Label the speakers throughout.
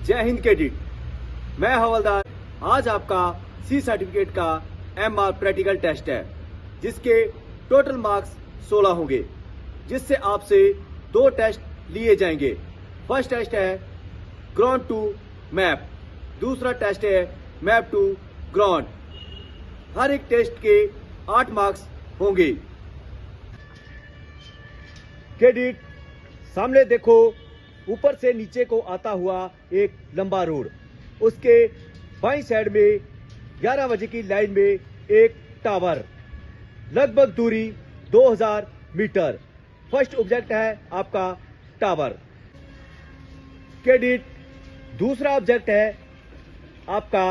Speaker 1: जय हिंद कैडेट, मैं हवलदार। आज आपका सी सर्टिफिकेट का MR प्रैक्टिकल टेस्ट है, जिसके टोटल मार्क्स 16 होंगे, जिससे आपसे 2 टेस्ट लिए जाएंगे। फर्स्ट टेस्ट है ग्राउंड टू मैप, दूसरा टेस्ट है मैप टू ग्राउंड। हर एक टेस्ट के 8 मार्क्स होंगे। कैडेट, सामने देखो, ऊपर से नीचे को आता हुआ एक लंबा रोड, उसके बाईं साइड में 11 बजे की लाइन में एक टावर, लगभग दूरी 2000 मीटर। फर्स्ट ऑब्जेक्ट है आपका टावर। कैडेट, दूसरा ऑब्जेक्ट है आपका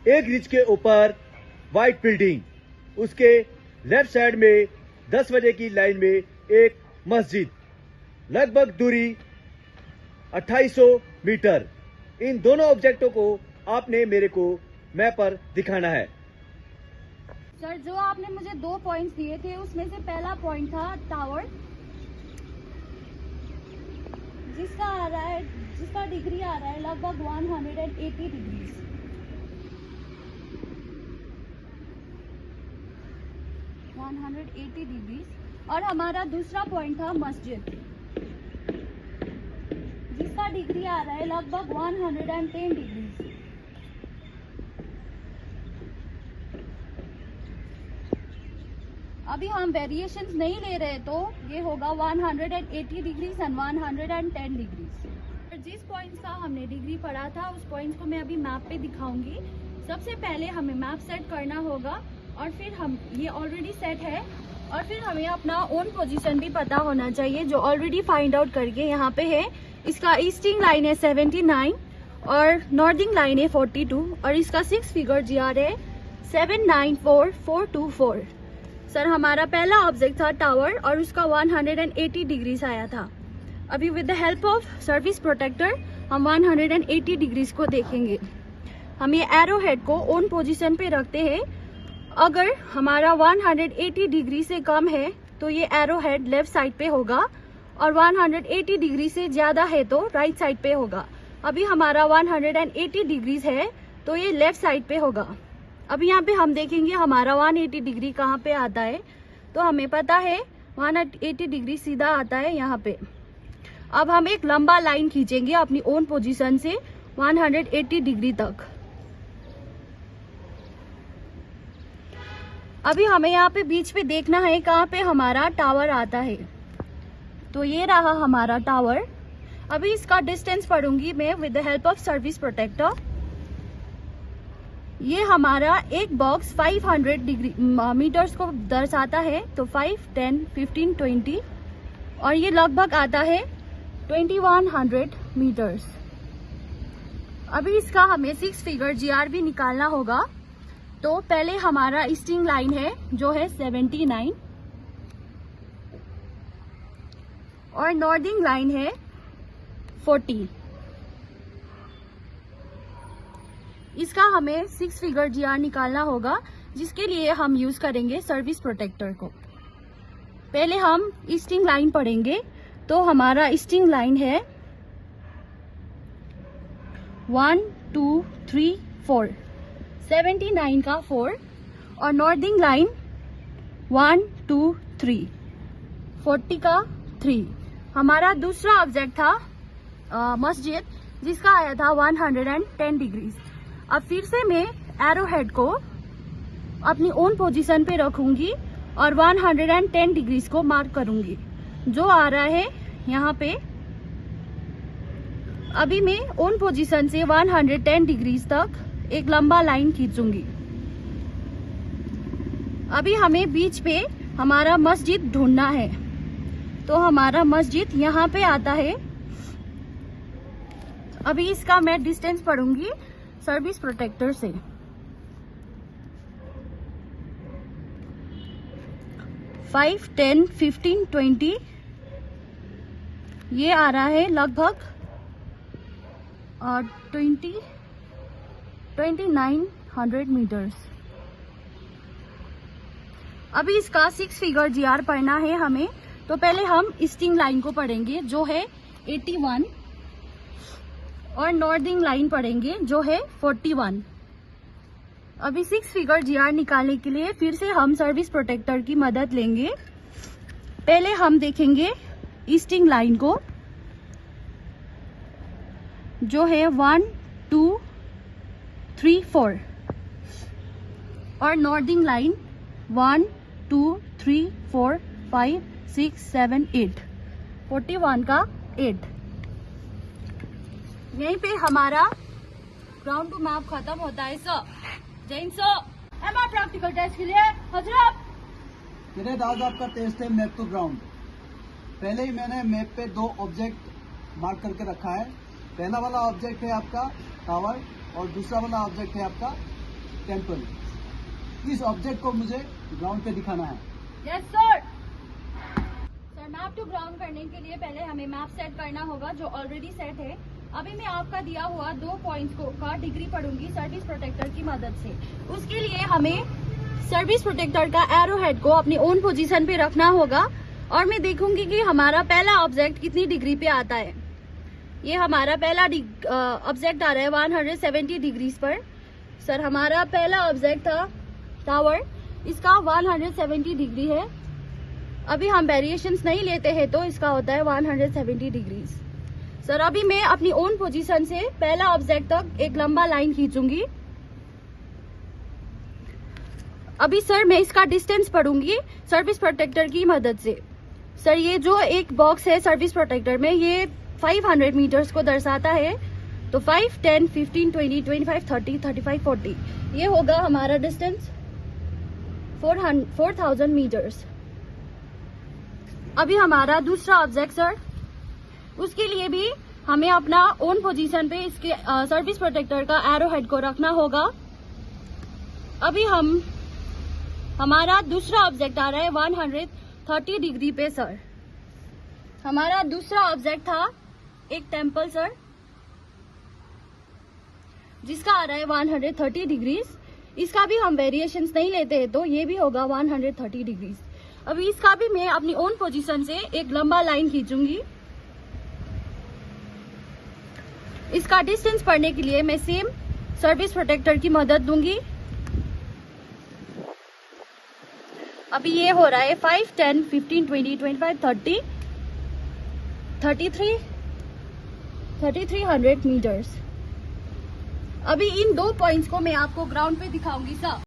Speaker 1: एक रिज के ऊपर व्हाइट बिल्डिंग, उसके लेफ्ट साइड में 10 बजे की लाइन में एक मस्जिद, लगभग दूरी 2800 मीटर। इन दोनों ऑब्जेक्टों को आपने मेरे को मैप पर दिखाना है।
Speaker 2: सर, जो आपने मुझे 2 पॉइंट्स दिए थे, उसमें से पहला पॉइंट था टावर, जिसका डिग्री आ रहा है लगभग 180 डिग्रीज। और हमारा दूसरा पॉइंट था मस्जिद, जिसका डिग्री आ रहा है लगभग 110 डिग्रीज। अभी हम वेरिएशंस नहीं ले रहे, तो ये होगा 180 डिग्रीज एंड 110 डिग्रीज। जिस पॉइंट्स का हमने डिग्री पढ़ा था, उस पॉइंट्स को मैं अभी मैप पे दिखाऊंगी। सबसे पहले हमें मैप सेट करना होगा, और फिर हम ये ऑलरेडी सेट है, और फिर हमें अपना ओन पोजीशन भी पता होना चाहिए, जो ऑलरेडी फाइंड आउट करके यहाँ पे है। इसका ईस्टिंग लाइन है 79 और नॉर्दिंग लाइन है 42, और इसका 6 फिगर GR है 794424। सर, हमारा पहला ऑब्जेक्ट था टावर, और उसका 180 डिग्रीज आया था। अभी with the help of service protractor हम 180 डिग्रीज को देखेंगे। हम ये एरो हेड को ऑन पोजीशन पे रखते हैं। अगर हमारा 180 डिग्री से कम है तो ये एरो हेड लेफ्ट साइड पे होगा, और 180 डिग्री से ज्यादा है तो राइट साइड पे होगा। अभी हमारा 180 डिग्रीज है तो ये लेफ्ट साइड पे होगा। अभी यहाँ पे हम देखेंगे हमारा 180 डिग्री कहाँ पे आता है, तो हमें पता है 180 डिग्री सीधा आता है यहाँ पे। अब हम एक लंबा लाइन खींचेंगे अपनी ओन पोजीशन से 180 डिग्री तक। अभी हमें यहाँ पे बीच पे देखना है कहाँ पे हमारा टावर आता है, तो ये रहा हमारा टावर। अभी इसका डिस्टेंस पढ़ूंगी मैं with the help of service protractor. ये हमारा एक बॉक्स 500 डिग्री मीटर्स को दर्शाता है, तो 5, 10, 15, 20, और ये लगभग आता है 2100 मीटर्स। अभी इसका हमें 6 फिगर GR भी निकालना होगा। तो पहले हमारा ईस्टिंग लाइन है जो है 79, और नॉर्दिंग लाइन है 40। इसका हमें 6 फिगर GR निकालना होगा, जिसके लिए हम यूज करेंगे सर्विस प्रोटेक्टर को। पहले हम ईस्टिंग लाइन पढ़ेंगे, तो हमारा ईस्टिंग लाइन है 1, 2, 3, 4, 79 का 4, और नॉर्दिंग लाइन 1, 2, 3, 40 का 3। हमारा दूसरा ऑब्जेक्ट था मस्जिद, जिसका आया था 110 डिग्रीज। अब फिर से मैं एरो हेड को अपनी ओन पोजीशन पे रखूंगी और 110 डिग्रीज को मार्क करूंगी, जो आ रहा है यहाँ पे। अभी मैं ओन पोजीशन से 110 डिग्रीज तक एक लंबा लाइन खींचूंगी। अभी हमें बीच पे हमारा मस्जिद ढूंढना है, तो हमारा मस्जिद यहाँ पे आता है। अभी इसका मैं डिस्टेंस पढ़ूंगी सर्विस प्रोटेक्टर से। फाइव, 10, 15, 20, ये आ रहा है लगभग 2900 मीटर्स। अभी इसका 6 फिगर GR पढ़ना है हमें, तो पहले हम ईस्टिंग लाइन को पढ़ेंगे जो है 81, और नॉर्दिंग लाइन पढ़ेंगे जो है 41। अभी 6 फिगर जीआर निकालने के लिए फिर से हम सर्विस प्रोटेक्टर की मदद लेंगे। पहले हम देखेंगे ईस्टिंग लाइन को जो है 1 2 3 4 और नॉर्दिंग लाइन 1 2 3 4 5 6 7 8 41 का 8। यहीं पे हमारा ग्राउंड टू मैप खत्म होता है sir. Jain sir MR practical test के लिए हजरत।
Speaker 3: विनीत, आज आपका टेस्ट है मैप टू ग्राउंड। पहले ही मैंने मैप पे 2 ऑब्जेक्ट मार्क करके रखा है। पहला वाला ऑब्जेक्ट है आपका टावर और दूसरा वाला ऑब्जेक्ट है आपका टेम्पल। इस ऑब्जेक्ट को मुझे ग्राउंड पे दिखाना है।
Speaker 2: Yes sir. Sir map to ground करने के लिए पहले हमें मैप सेट करना होगा जो ऑलरेडी सेट है। अभी मैं आपका दिया हुआ 2 पॉइंट्स का डिग्री पढ़ूंगी सर्विस प्रोटेक्टर की मदद से। उसके लिए हमें सर्विस प्रोटेक्टर का एरो हेड को अपनी ओन पोजीशन पे रखना होगा और मैं देखूंगी कि हमारा पहला ऑब्जेक्ट कितनी डिग्री पे आता है। ये हमारा पहला ऑब्जेक्ट आ रहा है 170 डिग्रीज पर। सर हमारा पहला ऑब्जेक्ट था टावर, इसका 170 डिग्री है। अभी हम वेरिएशंस नहीं लेते हैं तो इसका होता है 170 डिग्रीज। सर अभी मैं अपनी ओन पोजीशन से पहला ऑब्जेक्ट तक एक लंबा लाइन खींचूंगी। अभी सर मैं इसका डिस्टेंस पढ़ूंगी सर्विस प्रोटेक्टर की मदद से। सर ये जो एक बॉक्स है सर्विस प्रोटेक्टर में ये 500 मीटर्स को दर्शाता है। तो 5 10 15 20 25 30 35 40 ये होगा हमारा डिस्टेंस 4000 मीटर्स। अभी हमारा दूसरा ऑब्जेक्ट सर, उसके लिए भी हमें अपना ओन पोजीशन पे इसके सर्विस प्रोटेक्टर का एरो हेड को रखना होगा। अभी हमारा दूसरा ऑब्जेक्ट आ रहा है 130 डिग्री पे सर। हमारा दूसरा ऑब्जेक्ट था एक टेम्पल सर जिसका आ रहा है 130 डिग्रीज। इसका भी हम वेरिएशंस नहीं लेते हैं तो ये भी होगा 130 डिग्रीज। अभी इसका भी मैं अपनी ओन पोजीशन से एक लंबा लाइन खींचूंगी। इसका डिस्टेंस पढ़ने के लिए मैं सेम सर्विस प्रोटेक्टर की मदद दूंगी। अभी ये हो रहा है 5 10 15 20 25 30 3300 मीटर्स। अभी इन 2 पॉइंट्स को मैं आपको ग्राउंड पे दिखाऊंगी सर।